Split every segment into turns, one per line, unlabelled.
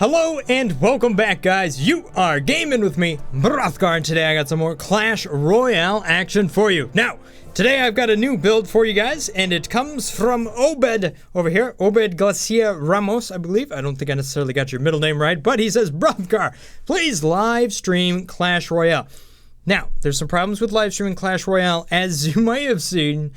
Hello and welcome back, guys. You are gaming with me, Brothgar, and today I got some more Clash Royale action for you. Now, today I've got a new build for you guys, and it comes from Obed over here, Obed Glacia Ramos, I believe. I don't think I necessarily got your middle name right, but he says, Brothgar, please live stream Clash Royale. Now, there's some problems with live streaming Clash Royale, as you might have seen.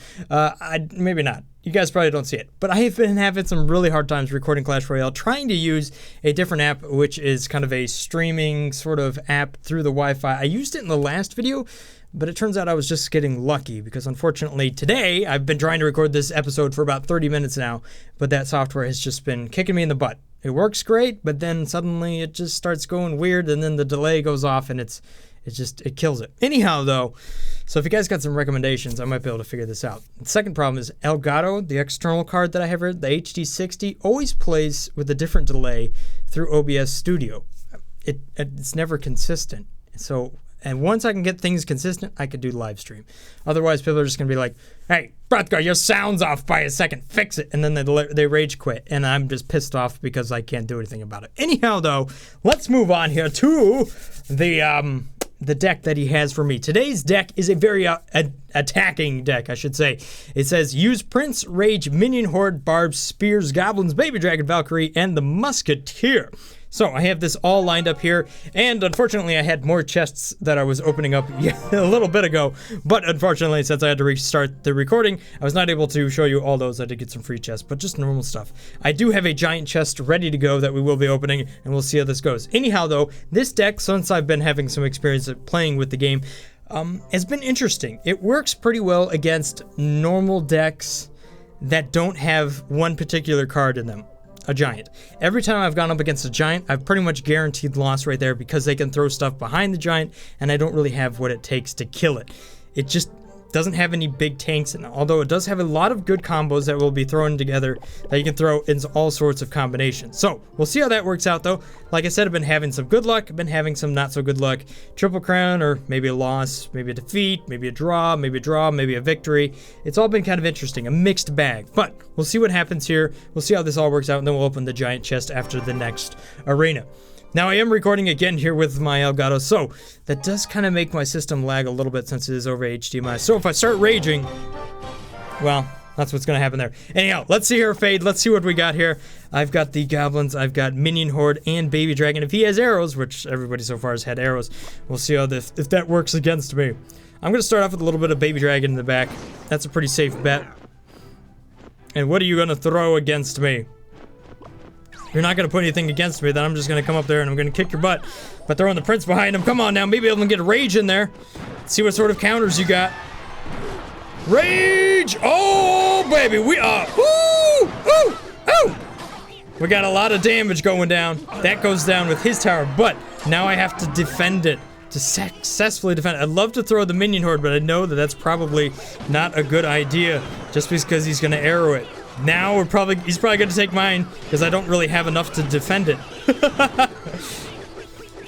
Maybe not. You guys probably don't see it, but I have been having some really hard times recording Clash Royale, trying to use a different app, which is kind of a streaming sort of app through the Wi-Fi. I used it in the last video, but it turns out I was just getting lucky, because unfortunately today, I've been trying to record this episode for about 30 minutes now, but that software has just been kicking me in the butt. It works great, but then suddenly it just starts going weird, and then the delay goes off, and it kills it. Anyhow, though, so if you guys got some recommendations, I might be able to figure this out. The second problem is Elgato, the external card that I have here, the HD60, always plays with a different delay through OBS Studio. It's never consistent. And once I can get things consistent, I could do live stream. Otherwise, people are just going to be like, hey, Brothgar, your sound's off by a second. Fix it. And then they rage quit. And I'm just pissed off because I can't do anything about it. Anyhow, though, let's move on here to the deck that he has for me. Today's deck is a very attacking deck, I should say. It says, use Prince, Rage, Minion Horde, Barbs, Spears, Goblins, Baby Dragon, Valkyrie, and the Musketeer. So I have this all lined up here, and unfortunately I had more chests that I was opening up a little bit ago, but unfortunately since I had to restart the recording, I was not able to show you all those. I did get some free chests, but just normal stuff. I do have a giant chest ready to go that we will be opening, and we'll see how this goes. Anyhow though, this deck, since I've been having some experience at playing with the game, has been interesting. It works pretty well against normal decks that don't have one particular card in them. A giant. Every time I've gone up against a giant, I've pretty much guaranteed loss right there because they can throw stuff behind the giant, and I don't really have what it takes to kill it. It just doesn't have any big tanks, and although it does have a lot of good combos that will be thrown together that you can throw in all sorts of combinations. So we'll see how that works out though. Like I said, I've been having some good luck, I've been having some not so good luck. Triple crown, or maybe a loss, maybe a defeat, maybe a draw, maybe a victory. It's all been kind of interesting, a mixed bag, but we'll see what happens here. We'll see how this all works out, and then we'll open the giant chest after the next arena. Now, I am recording again here with my Elgato, so that does kind of make my system lag a little bit since it is over HDMI. So if I start raging, well, that's what's going to happen there. Anyhow, let's see here, Fade. Let's see what we got here. I've got the Goblins, I've got Minion Horde, and Baby Dragon. If he has arrows, which everybody so far has had arrows, we'll see how if that works against me. I'm going to start off with a little bit of Baby Dragon in the back. That's a pretty safe bet. And what are you going to throw against me? You're not going to put anything against me, then I'm just going to come up there and I'm going to kick your butt. But throwing the Prince behind him, come on now, maybe I'm going to get a Rage in there. Let's see what sort of counters you got. Rage! Oh, baby, we are, ooh, ooh, ooh! We got a lot of damage going down. That goes down with his tower, but now I have to defend it. To successfully defend it. I'd love to throw the Minion Horde, but I know that that's probably not a good idea, just because he's going to arrow it. Now he's probably going to take mine, because I don't really have enough to defend it.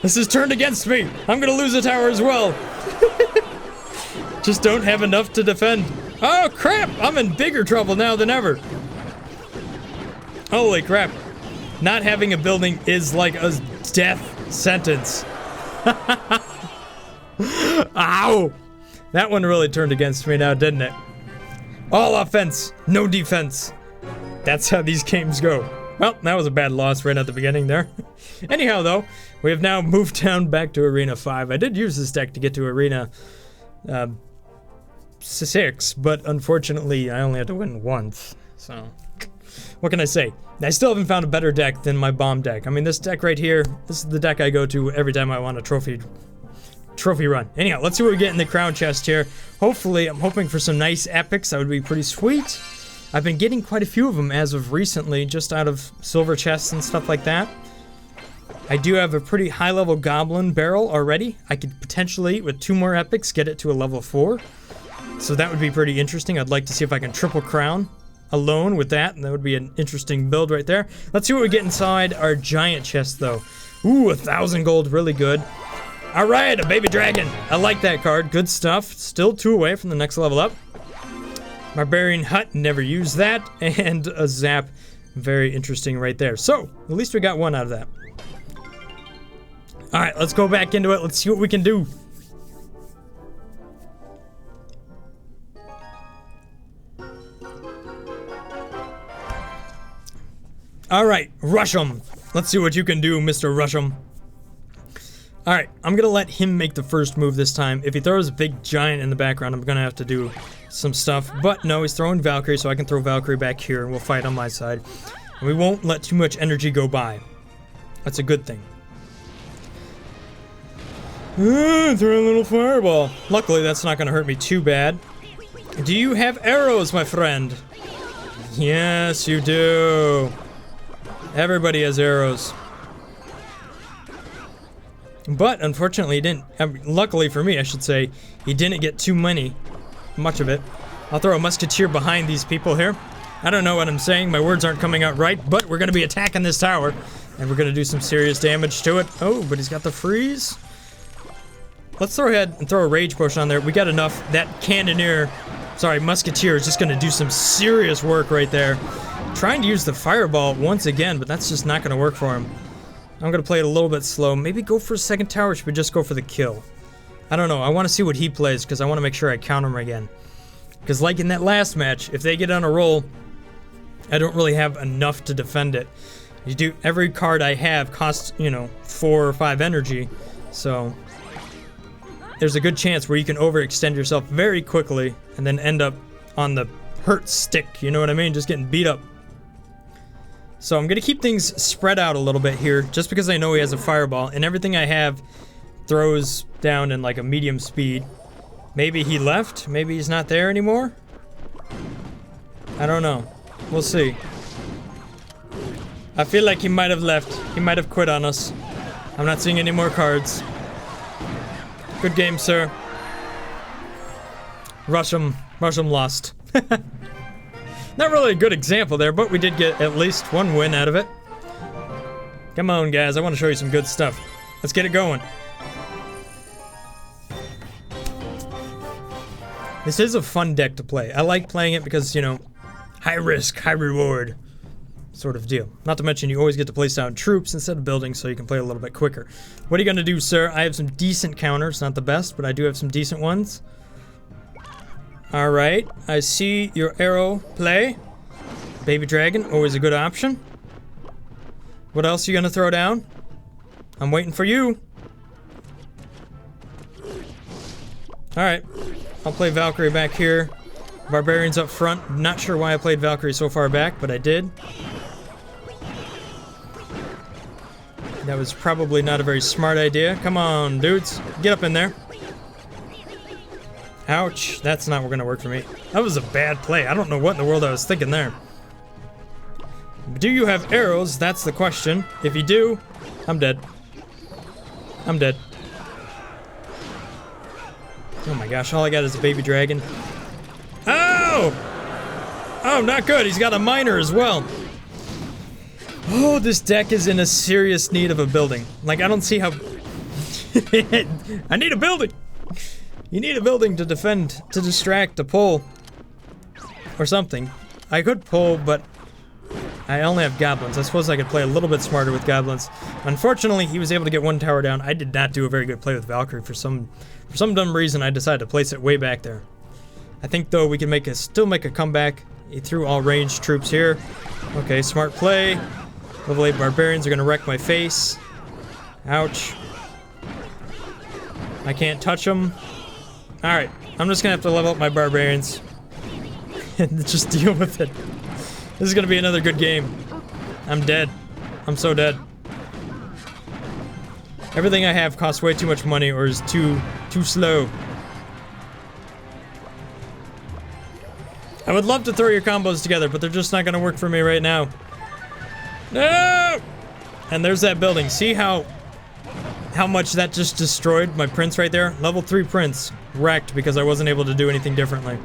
This is turned against me. I'm going to lose a tower as well. Just don't have enough to defend. Oh, crap. I'm in bigger trouble now than ever. Holy crap. Not having a building is like a death sentence. Ow. That one really turned against me now, didn't it? All offense, no defense. That's how these games go. Well, that was a bad loss right at the beginning there. Anyhow, though, we have now moved down back to Arena 5. I did use this deck to get to Arena 6, but unfortunately, I only had to win once. So, what can I say? I still haven't found a better deck than my bomb deck. I mean, this deck right here, this is the deck I go to every time I want a trophy run. Anyhow, let's see what we get in the crown chest here. Hopefully, I'm hoping for some nice epics. That would be pretty sweet. I've been getting quite a few of them as of recently, just out of silver chests and stuff like that. I do have a pretty high-level goblin barrel already. I could potentially, with 2 more epics, get it to a level 4. So that would be pretty interesting. I'd like to see if I can triple crown alone with that, and that would be an interesting build right there. Let's see what we get inside our giant chest, though. Ooh, 1,000 gold, really good. Alright, a Baby Dragon. I like that card. Good stuff. Still 2 away from the next level up. Barbarian Hut, never used that. And a Zap Very interesting right there. So, at least we got one out of that. Alright, let's go back into it. Let's see what we can do. Alright, rush him. Let's see what you can do, Mr. Rush'em. Alright, I'm gonna let him make the first move this time. If he throws a big giant in the background, I'm gonna have to do some stuff. But no, he's throwing Valkyrie, so I can throw Valkyrie back here and we'll fight on my side. And we won't let too much energy go by. That's a good thing. Throw a little fireball. Luckily, that's not gonna hurt me too bad. Do you have arrows, my friend? Yes, you do. Everybody has arrows. But, unfortunately, he didn't... luckily for me, I should say, he didn't get too much of it. I'll throw a musketeer behind these people here. I don't know what I'm saying, my words aren't coming out right, but we're gonna be attacking this tower. And we're gonna do some serious damage to it. Oh, but he's got the freeze. Let's throw ahead and throw a rage potion on there. We got enough. That musketeer is just gonna do some serious work right there. Trying to use the fireball once again, but that's just not gonna work for him. I'm gonna play it a little bit slow. Maybe go for a second tower, or should we just go for the kill? I don't know. I want to see what he plays, because I want to make sure I counter him again. Because like in that last match, if they get on a roll, I don't really have enough to defend it. Every card I have costs, 4 or 5 energy, so there's a good chance where you can overextend yourself very quickly and then end up on the hurt stick, you know what I mean? Just getting beat up. So I'm gonna keep things spread out a little bit here, just because I know he has a fireball, and everything I have throws down in like a medium speed. Maybe he left? Maybe he's not there anymore? I don't know. We'll see. I feel like he might have left. He might have quit on us. I'm not seeing any more cards. Good game, sir. Rush'em lost. Not really a good example there, but we did get at least one win out of it. Come on, guys. I want to show you some good stuff. Let's get it going. This is a fun deck to play. I like playing it because, high risk, high reward sort of deal. Not to mention you always get to place down troops instead of buildings, so you can play a little bit quicker. What are you going to do, sir? I have some decent counters. Not the best, but I do have some decent ones. Alright, I see your arrow play. Baby dragon, always a good option. What else are you gonna throw down? I'm waiting for you. Alright, I'll play Valkyrie back here. Barbarians up front. Not sure why I played Valkyrie so far back, but I did. That was probably not a very smart idea. Come on, dudes. Get up in there. Ouch, that's not gonna work for me. That was a bad play. I don't know what in the world I was thinking there. Do you have arrows? That's the question. If you do, I'm dead. I'm dead. Oh my gosh, all I got is a baby dragon. Oh! Oh, not good. He's got a miner as well. Oh, this deck is in a serious need of a building. Like, I don't see how... I need a building! You need a building to defend, to distract, to pull. Or something. I could pull, but I only have goblins. I suppose I could play a little bit smarter with goblins. Unfortunately, he was able to get one tower down. I did not do a very good play with Valkyrie. For some dumb reason, I decided to place it way back there. I think, though, we can still make a comeback. He threw all ranged troops here. Okay, smart play. Level 8 barbarians are going to wreck my face. Ouch. I can't touch them. Alright, I'm just gonna have to level up my barbarians and just deal with it. This is gonna be another good game. I'm dead. I'm so dead. Everything I have costs way too much money or is too slow. I would love to throw your combos together, but they're just not gonna work for me right now. No! And there's that building. See how much that just destroyed my prince right there? Level 3 prince. Wrecked because I wasn't able to do anything differently.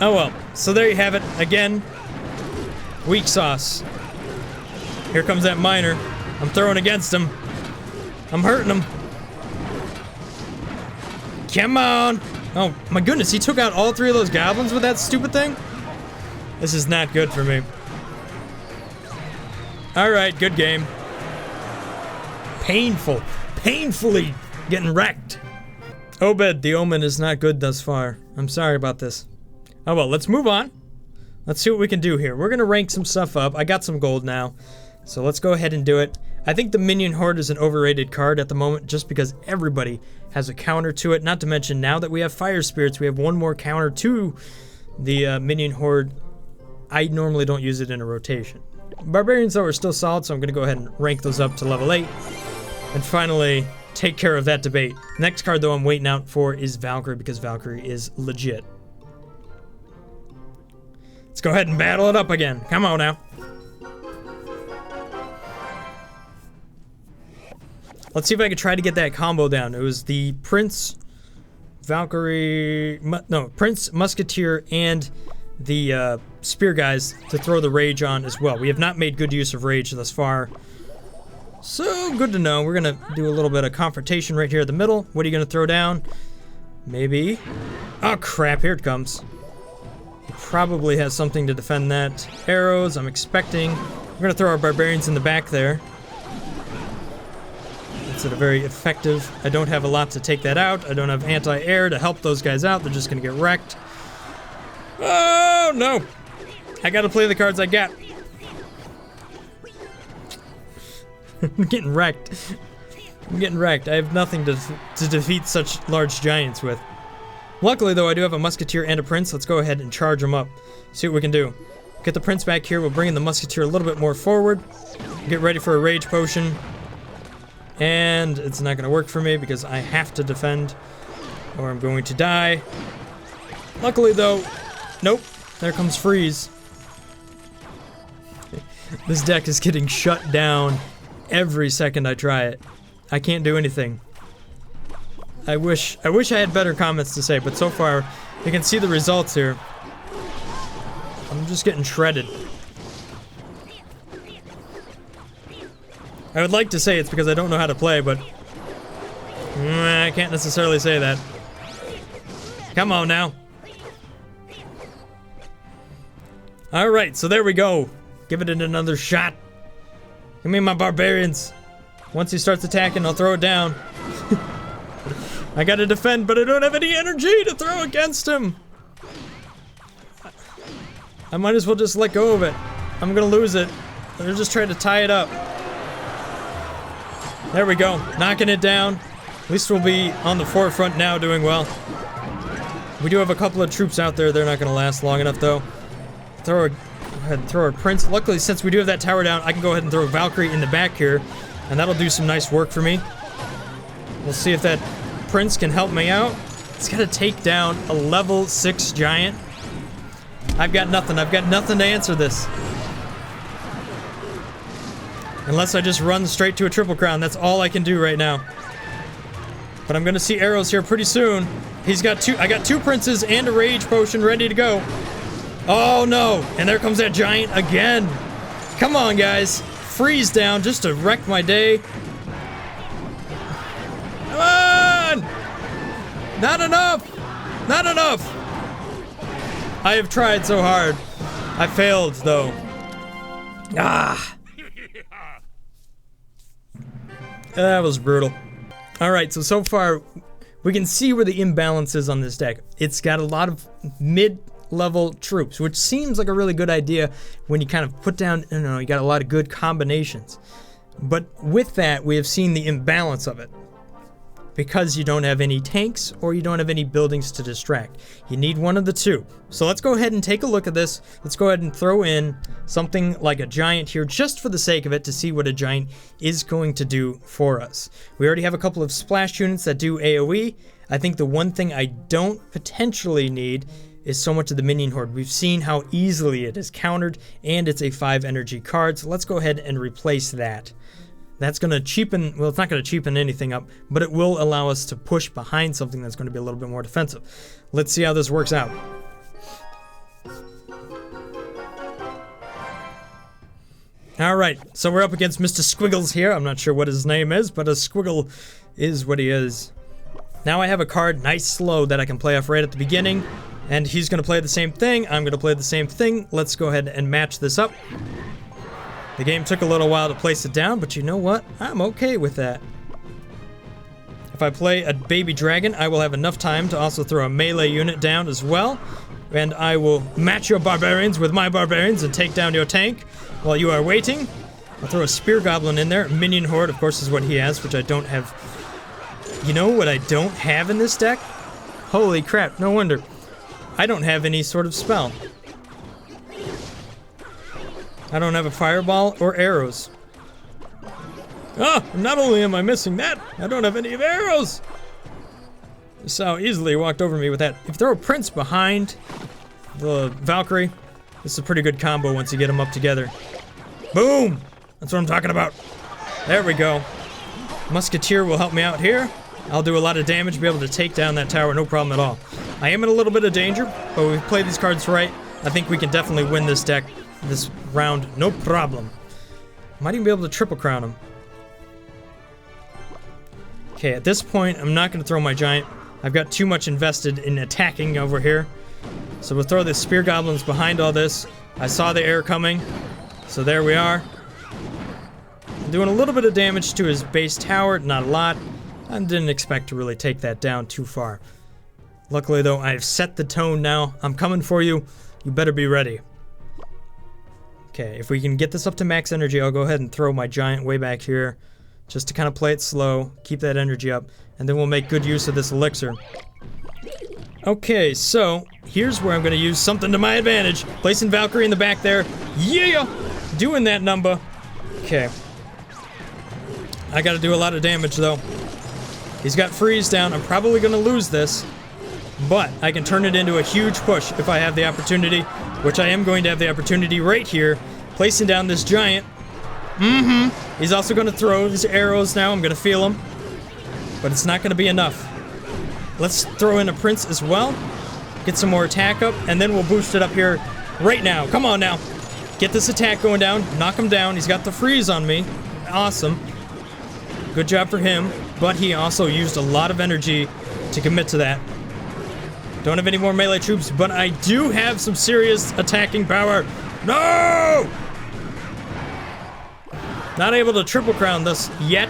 Oh well. So there you have it. Again, weak sauce. Here comes that miner. I'm throwing against him. I'm hurting him. Come on. Oh my goodness, he took out all 3 of those goblins with that stupid thing? This is not good for me. Alright, good game. Painful. Painfully getting wrecked. Obed, the omen is not good thus far. I'm sorry about this. Oh well, let's move on. Let's see what we can do here. We're gonna rank some stuff up. I got some gold now. So let's go ahead and do it. I think the Minion Horde is an overrated card at the moment just because everybody has a counter to it. Not to mention now that we have Fire Spirits, we have one more counter to the Minion Horde. I normally don't use it in a rotation. Barbarians though are still solid, so I'm gonna go ahead and rank those up to level 8. And finally, take care of that debate. Next card though I'm waiting out for is Valkyrie because Valkyrie is legit. Let's go ahead and battle it up again. Come on now. Let's see if I can try to get that combo down. It was the Prince, Valkyrie, Prince, Musketeer, and the Spear guys to throw the Rage on as well. We have not made good use of Rage thus far. So, good to know. We're gonna do a little bit of confrontation right here in the middle. What are you gonna throw down? Maybe. Oh crap, here it comes. He probably has something to defend that. Arrows, I'm expecting. We're gonna throw our barbarians in the back there. It's a very effective. I don't have a lot to take that out. I don't have anti-air to help those guys out. They're just gonna get wrecked. Oh no! I gotta play the cards I got. I'm getting wrecked. I'm getting wrecked. I have nothing to defeat such large giants with. Luckily, though, I do have a Musketeer and a Prince. Let's go ahead and charge them up. See what we can do. Get the Prince back here. We'll bring in the Musketeer a little bit more forward. Get ready for a Rage Potion. And it's not going to work for me because I have to defend or I'm going to die. Luckily, though, nope. There comes Freeze. This deck is getting shut down every second I try it. I can't do anything. I wish I had better comments to say, but so far you can see the results here. I'm just getting shredded. I would like to say it's because I don't know how to play, but I can't necessarily say that. Come on now. Alright, so there we go. Give it another shot. Give me my barbarians. Once he starts attacking, I'll throw it down. I gotta defend, but I don't have any energy to throw against him. I might as well just let go of it. I'm gonna lose it. They're just trying to tie it up. There we go. Knocking it down. At least we'll be on the forefront now, doing well. We do have a couple of troops out there. They're not gonna last long enough, though. Go ahead and throw our Prince. Luckily, since we do have that tower down, I can go ahead and throw Valkyrie in the back here, and that'll do some nice work for me. We'll see if that Prince can help me out. It's gotta take down a level 6 giant. I've got nothing to answer this. Unless I just run straight to a Triple Crown, that's all I can do right now. But I'm gonna see arrows here pretty soon. I got 2 Princes and a Rage Potion ready to go. Oh no, and there comes that giant again. Come on guys, freeze down just to wreck my day. Come on! Not enough! Not enough! I have tried so hard. I failed though. Ah! That was brutal. Alright, so far we can see where the imbalance is on this deck. It's got a lot of mid-level troops, which seems like a really good idea when you kind of put down, you got a lot of good combinations. But with that, we have seen the imbalance of it. Because you don't have any tanks or you don't have any buildings to distract. You need one of the two. So let's go ahead and take a look at this. Let's go ahead and throw in something like a giant here just for the sake of it to see what a giant is going to do for us. We already have a couple of splash units that do AoE. I think the one thing I don't potentially need is so much of the Minion Horde. We've seen how easily it is countered and it's a 5 energy card. So let's go ahead and replace that. That's going to cheapen, well, it's not going to cheapen anything up, but it will allow us to push behind something that's going to be a little bit more defensive. Let's see how this works out. Alright, so we're up against Mr. Squiggles here. I'm not sure what his name is, but a squiggle is what he is. Now I have a card nice slow that I can play off right at the beginning. And he's going to play the same thing. I'm going to play the same thing. Let's go ahead and match this up. The game took a little while to place it down, but you know what? I'm okay with that. If I play a baby dragon, I will have enough time to also throw a melee unit down as well. And I will match your barbarians with my barbarians and take down your tank while you are waiting. I'll throw a spear goblin in there. Minion horde, of course, is what he has, which I don't have. You know what I don't have in this deck? Holy crap, no wonder. I don't have any sort of spell. I don't have a fireball or arrows. Ah, not only am I missing that, I don't have any arrows. Just how easily he walked over me with that. If you throw a prince behind the Valkyrie, this is a pretty good combo once you get them up together. Boom! That's what I'm talking about. There we go. Musketeer will help me out here. I'll do a lot of damage, be able to take down that tower, no problem at all. I am in a little bit of danger, but if we play these cards right, I think we can definitely win this deck, this round, no problem. Might even be able to triple crown him. Okay, at this point, I'm not going to throw my giant. I've got too much invested in attacking over here. So we'll throw the spear goblins behind all this. I saw the air coming, so there we are. I'm doing a little bit of damage to his base tower, not a lot. I didn't expect to really take that down too far. Luckily though, I've set the tone now. I'm coming for you. You better be ready. Okay, if we can get this up to max energy, I'll go ahead and throw my giant way back here. Just to kind of play it slow, keep that energy up, and then we'll make good use of this elixir. Okay, so here's where I'm going to use something to my advantage. Placing Valkyrie in the back there. Yeah! Doing that number. Okay. I got to do a lot of damage though. He's got freeze down. I'm probably going to lose this. But I can turn it into a huge push if I have the opportunity, which I am going to have the opportunity right here. Placing down this giant. He's also going to throw his arrows now. I'm going to feel him. But it's not going to be enough. Let's throw in a prince as well. Get some more attack up, and then we'll boost it up here right now. Come on now. Get this attack going down. Knock him down. He's got the freeze on me. Awesome. Good job for him. But he also used a lot of energy to commit to that. Don't have any more melee troops, but I do have some serious attacking power. No! Not able to triple crown this yet.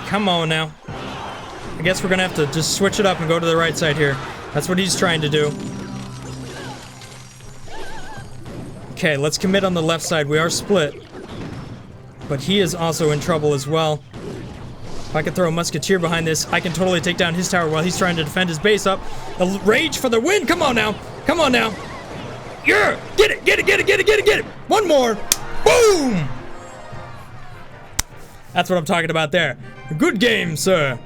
Come on now. I guess we're gonna have to just switch it up and go to the right side here. That's what he's trying to do. Okay, let's commit on the left side. We are split. But he is also in trouble as well. If I can throw a musketeer behind this, I can totally take down his tower while he's trying to defend his base up. A rage for the win! Come on now! Come on now! Yeah! Get it! Get it! Get it! Get it! Get it! Get it! One more! Boom! That's what I'm talking about there. Good game, sir.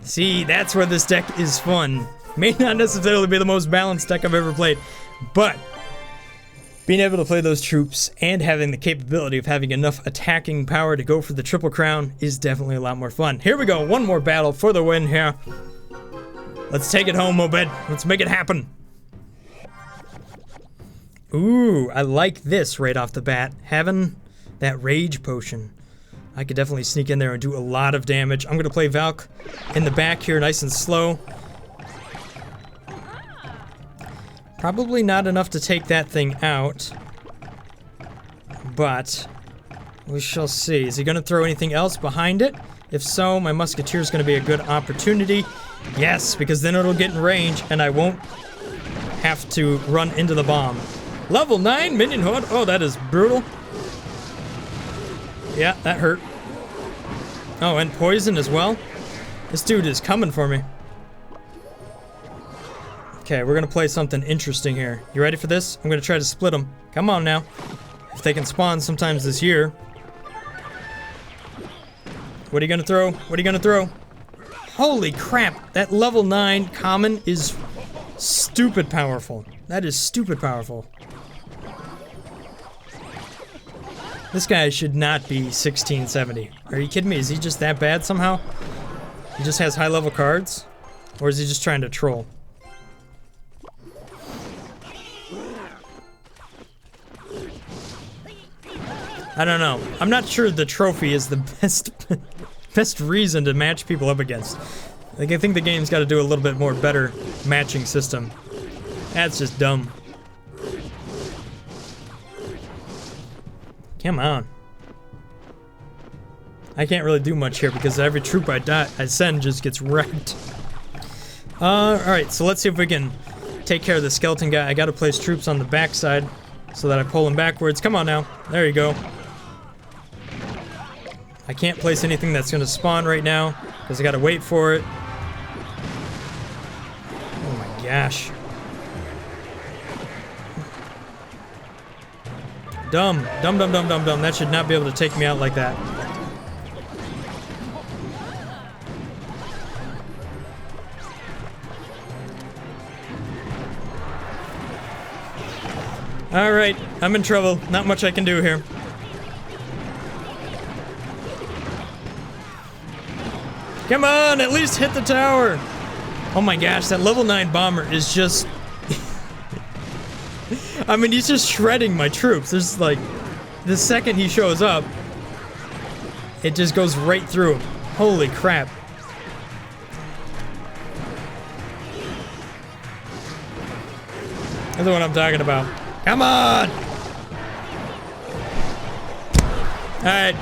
See, that's where this deck is fun. May not necessarily be the most balanced deck I've ever played, but being able to play those troops and having the capability of having enough attacking power to go for the triple crown is definitely a lot more fun. Here we go, one more battle for the win here. Let's take it home, Obed. Let's make it happen. Ooh, I like this right off the bat. Having that rage potion. I could definitely sneak in there and do a lot of damage. I'm going to play Valk in the back here, nice and slow. Probably not enough to take that thing out. But we shall see. Is he going to throw anything else behind it? If so, my musketeer is going to be a good opportunity. Yes, because then it'll get in range and I won't have to run into the bomb. Level 9 minion horde. Oh, that is brutal. Yeah, that hurt. Oh, and poison as well. This dude is coming for me. Okay, we're gonna play something interesting here. You ready for this? I'm gonna try to split them. Come on now. If they can spawn sometimes this year. What are you gonna throw? What are you gonna throw? Holy crap! That level 9 common is stupid powerful. That is stupid powerful. This guy should not be 1670. Are you kidding me? Is he just that bad somehow? He just has high level cards? Or is he just trying to troll? I don't know. I'm not sure the trophy is the best best reason to match people up against. Like, I think the game's got to do a little bit more better matching system. That's just dumb. Come on. I can't really do much here because every troop I send just gets wrecked. Alright, so let's see if we can take care of the skeleton guy. I gotta place troops on the backside so that I pull him backwards. Come on now. There you go. I can't place anything that's gonna spawn right now because I gotta wait for it. Oh my gosh. Dumb. Dumb, dumb, dumb, dumb, dumb. That should not be able to take me out like that. Alright, I'm in trouble. Not much I can do here. Come on, at least hit the tower! Oh my gosh, that level 9 bomber is just... I mean, he's just shredding my troops. There's like... The second he shows up, it just goes right through him. Holy crap. That's what I'm talking about. Come on! Alright.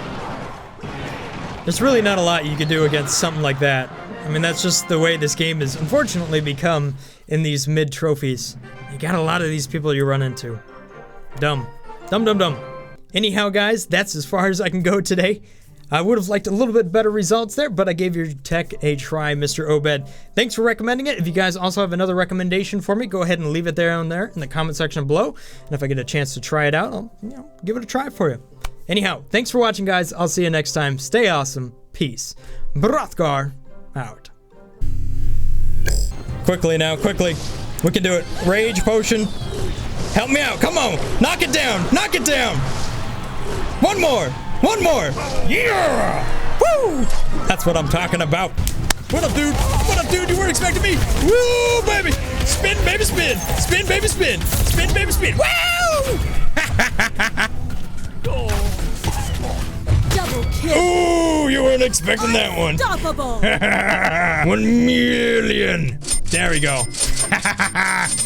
There's really not a lot you can do against something like that. I mean, that's just the way this game has unfortunately become in these mid-trophies. You got a lot of these people you run into. Dumb. Dumb, dumb, dumb. Anyhow, guys, that's as far as I can go today. I would have liked a little bit better results there, but I gave your tech a try, Mr. Obed. Thanks for recommending it. If you guys also have another recommendation for me, go ahead and leave it down there in the comment section below. And if I get a chance to try it out, I'll give it a try for you. Anyhow, thanks for watching, guys. I'll see you next time. Stay awesome. Peace. Brothgar out. Quickly now, quickly. We can do it. Rage potion. Help me out. Come on. Knock it down. Knock it down. One more. One more! Yeah! Woo! That's what I'm talking about. What up, dude? What up, dude? You weren't expecting me. Woo, baby! Spin, baby, spin! Spin, baby, spin! Spin, baby, spin! Woo!
Double kill!
Ooh, you weren't expecting that one.
Unstoppable!
1 million! There we go.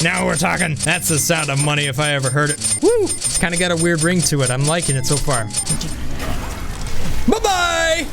Now we're talking. That's the sound of money if I ever heard it. Woo! It's kind of got a weird ring to it. I'm liking it so far. Bye-bye!